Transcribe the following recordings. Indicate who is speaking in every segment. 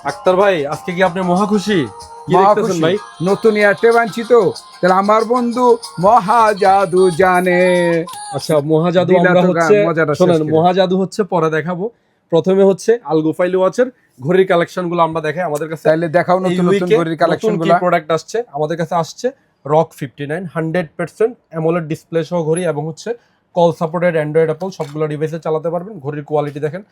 Speaker 1: আক্তার ভাই আজকে কি আপনি মহা খুশি? কি
Speaker 2: মহা
Speaker 1: দেখতেছেন
Speaker 2: খুশি।
Speaker 1: ভাই?
Speaker 2: নতুন এয়ারটেল আনছি তো, তাহলে আমার বন্ধু মহা জাদু জানে।
Speaker 1: আচ্ছা, মহাজাদু
Speaker 2: দিলা
Speaker 1: আমরা
Speaker 2: তো
Speaker 1: হচ্ছে
Speaker 2: মজাটা শেষ
Speaker 1: শোনেন,
Speaker 2: করে।
Speaker 1: মহাজাদু হচ্ছে পরে দেখাবো। প্রথমে হচ্ছে আলগোফাইল ওয়াচের ঘড়ির কালেকশন গুলো আমরা দেখাই। আমাদের কাছে
Speaker 2: তাহলে দেখাও
Speaker 1: এই
Speaker 2: নতুন নতুন
Speaker 1: উইকে
Speaker 2: ঘড়ির
Speaker 1: নতুন
Speaker 2: কালেকশন
Speaker 1: কি
Speaker 2: গুলা।
Speaker 1: প্রোডাক্ট আসছে আমাদের কাছে আসছে। রক 59 100% অ্যামোলেড ডিসপ্লে সহ ঘড়ি এবং হচ্ছে কল সাপোর্টেড অ্যান্ড্রয়েড অ্যাপল সবগুলো ডিভাইসে চালাতে পারবেন। ঘড়ির কোয়ালিটি দেখেন,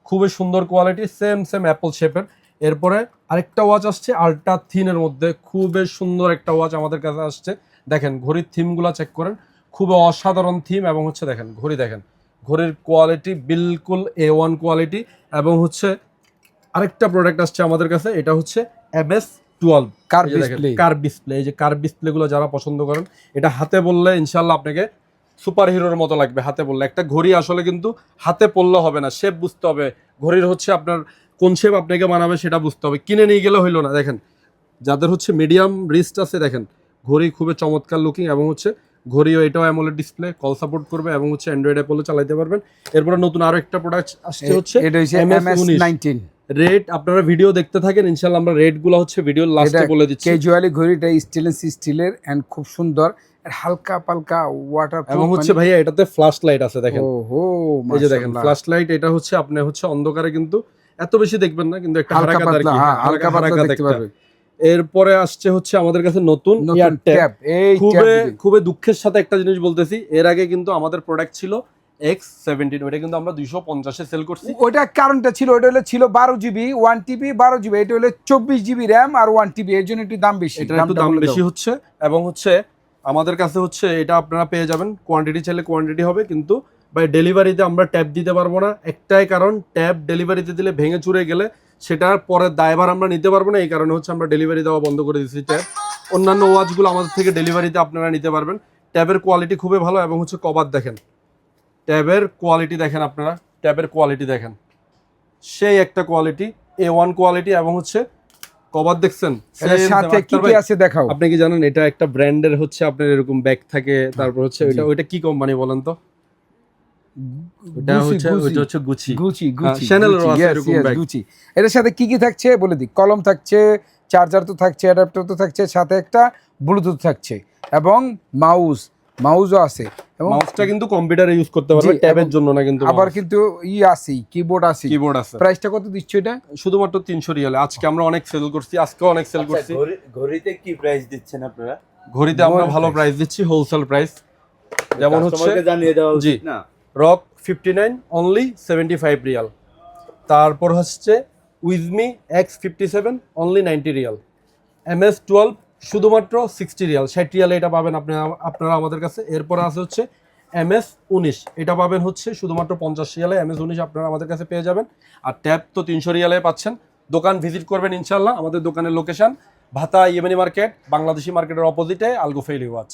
Speaker 1: খুবই সুন্দর কোয়ালিটি, সেম অ্যাপল শেপের। এরপরে আরেকটা ওয়াচ আসছে আলট্রা থিনের মধ্যে, খুবই সুন্দর একটা ওয়াচ আমাদের কাছে আসছে। দেখেন ঘড়ির থিমগুলো চেক করেন, খুবই অসাধারণ থিম এবং হচ্ছে দেখেন ঘড়ি, দেখেন ঘড়ির কোয়ালিটি বিলকুল A1 কোয়ালিটি। এবং হচ্ছে আরেকটা প্রোডাক্ট আসছে আমাদের কাছে, এটা হচ্ছে MS12
Speaker 2: curve display.
Speaker 1: Curve display. এই যে কার্ভ ডিসপ্লে গুলো যারা পছন্দ করেন, এটা হাতে বললে ইনশাল্লাহ আপনাকে সুপার হিরোর মতো লাগবে। হাতে বললে একটা ঘড়ি আসলে কিন্তু হাতে পড়লে হবে না, শেপ বুঝতে হবে ঘড়ির, হচ্ছে আপনার কোন শেপ আপনাকে বানাবে সেটা বুঝতে হবে, কিনে নিয়ে গেলে হইলো না। দেখেন যাদের হচ্ছে মিডিয়াম রিস্ট আছে, দেখেন ঘড়ি খুবই চমৎকার লুকিং এবং হচ্ছে ঘড়িও এটাও অ্যামোলেড ডিসপ্লে, কল সাপোর্ট করবে এবং হচ্ছে অ্যান্ড্রয়েড অ্যাপলও চালাতে পারবেন। এরপরে নতুন আরো একটা প্রোডাক্ট আসছে হচ্ছে
Speaker 2: এটা হচ্ছে
Speaker 1: MS19
Speaker 2: MS19।
Speaker 1: রেট। আপনারা ভিডিও দেখতে থাকেন, ইনশাআল্লাহ আমরা রেট গুলো হচ্ছে ভিডিওর লাস্টে বলে দিচ্ছি।
Speaker 2: ক্যাজুয়ালি ঘড়িটা স্টেনলেস স্টিলের এন্ড খুব সুন্দর, আর হালকা পালকা ওয়াটার
Speaker 1: এবং হচ্ছে ভাইয়া এটাতে ফ্ল্যাশ লাইট আছে দেখেন।
Speaker 2: ওহো,
Speaker 1: এই যে দেখেন ফ্ল্যাশ লাইট, এটা হচ্ছে আপনি হচ্ছে অন্ধকারে কিন্তু এত বেশি দেখবেন না, কিন্তু একটা
Speaker 2: হালকা
Speaker 1: হারাকাত আর
Speaker 2: পাতলা,
Speaker 1: কি,
Speaker 2: হ্যাঁ, হালকা পাতলা
Speaker 1: হারাকাত
Speaker 2: দেখতে
Speaker 1: একটা।
Speaker 2: পারবে।
Speaker 1: এরপরে আসছে হচ্ছে আমাদের কাছে নতুন
Speaker 2: নতুন
Speaker 1: এয়ার ট্যাব।
Speaker 2: ট্যাব, এই
Speaker 1: খুবই দুঃখের সাথে একটা জিনিস বলতেছি, এর আগে কিন্তু আমাদের প্রোডাক্ট ছিল X17, ওটা কিন্তু আমরা 250-এ সেল করছি।
Speaker 2: ওটা কারণটা ছিল, ওটা ছিল 12 GB 1 TB 12 GB, এটা হলো 24 GB র্যাম আর 1 TB, এর জন্য একটু দাম বেশি।
Speaker 1: এটা একটু দাম বেশি হচ্ছে এবং হচ্ছে আমাদের কাছে হচ্ছে এটা আপনারা পেয়ে যাবেন, কোয়ান্টিটি চাইলে কোয়ান্টিটি হবে, কিন্তু বাই ডেলিভারিতে আমরা ট্যাব দিতে পারবো না। একটাই কারণ, ট্যাব ডেলিভারিতে দিলে ভেঙে চুরে গেলে সেটার পরের দায়ভার আমরা নিতে পারবো না, এই কারণে হচ্ছে আমরা ডেলিভারি দেওয়া বন্ধ করে দিচ্ছি ট্যাব। অন্যান্য ওয়াচগুলো আমাদের থেকে ডেলিভারিতে আপনারা নিতে পারবেন। ট্যাবের কোয়ালিটি খুবই ভালো এবং হচ্ছে কভার দেখেন, ট্যাবের কোয়ালিটি দেখেন, আপনারা ট্যাবের কোয়ালিটি দেখেন, সেই একটা কোয়ালিটি, A1 কোয়ালিটি এবং হচ্ছে কভার দেখছেন।
Speaker 2: এর সাথে কি কি আছে দেখাও।
Speaker 1: আপনি কি জানেন এটা একটা ব্র্যান্ডের হচ্ছে আপনার এরকম ব্যাগ থাকে, তারপর হচ্ছে ওইটা কি কোম্পানি বলেন তো? ওটা হচ্ছে গুচি। শ্যানেলের আছে এরকম ব্যাগ।
Speaker 2: গুচি। এর সাথে কি কি থাকছে বলে দিই। কলম থাকছে, চার্জার তো থাকছে, অ্যাডাপ্টার তো থাকছে, সাথে একটা ব্লুটুথ থাকছে এবং মাউসও আছে। এবং
Speaker 1: মাউসটা কিন্তু কম্পিউটারে ইউজ করতে পারবে, ট্যাবের জন্য না কিন্তু।
Speaker 2: আবার কিন্তু আছে, কিবোর্ড আছে। প্রাইসটা কত দিচ্ছ এটা?
Speaker 1: শুধুমাত্র 300 রিয়ালে। আজকে আমরা অনেক সেল করছি, আজকেও অনেক সেল করছি।
Speaker 3: ঘড়িতে কি প্রাইস দিচ্ছেন আপনারা?
Speaker 1: ঘড়িতে আমরা ভালো প্রাইস দিচ্ছি, হোলসেল প্রাইস। যেমন হচ্ছে
Speaker 3: জানিয়ে দেওয়া উচিত না?
Speaker 1: Rock 59 only 75 Real. তারপর হচ্ছে উইজমি X57 অনলি 90 রিয়াল। MS12 শুধুমাত্র 60 রিয়াল, 60 রিয়ালে এটা পাবেন আপনারা আমাদের কাছে। এরপর আছে হচ্ছে MS19, এটা পাবেন হচ্ছে শুধুমাত্র 50 রিয়ালে। MS19 আপনারা আমাদের কাছে পেয়ে যাবেন। আর ট্যাব তো 300 রিয়ালে পাচ্ছেন। দোকান ভিজিট করবেন ইনশাল্লাহ। আমাদের দোকানের লোকেশন ভাতা ইয়েমেনি মার্কেট, বাংলাদেশি মার্কেটের অপোজিটে আলগোফাইল ওয়াচ।